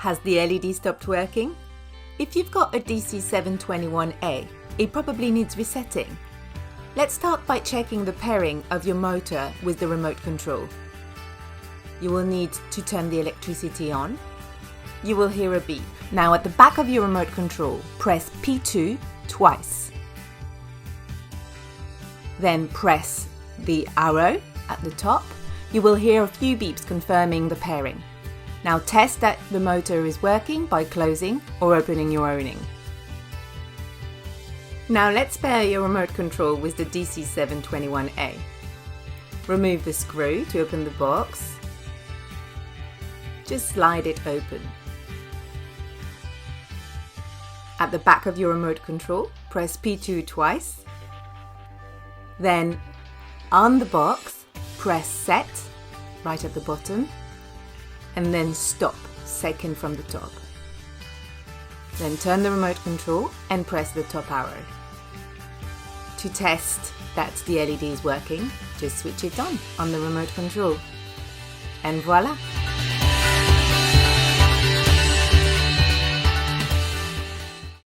Has the LED stopped working? If you've got a DC721A, it probably needs resetting. Let's start by checking the pairing of your motor with the remote control. You will need to turn the electricity on. You will hear a beep. Now at the back of your remote control, press P2 twice. Then press the arrow at the top. You will hear a few beeps confirming the pairing. Now test that the motor is working by closing or opening your Awning. Now let's pair your remote control with the DC721A. Remove the screw to open the box. Just slide it open. At the back of your remote control, press P2 twice. Then on the box, press set right at the bottom and then stop second from the top. Then turn the remote control and press the top arrow. To test that the LED is working, just switch it on the remote control. And voila!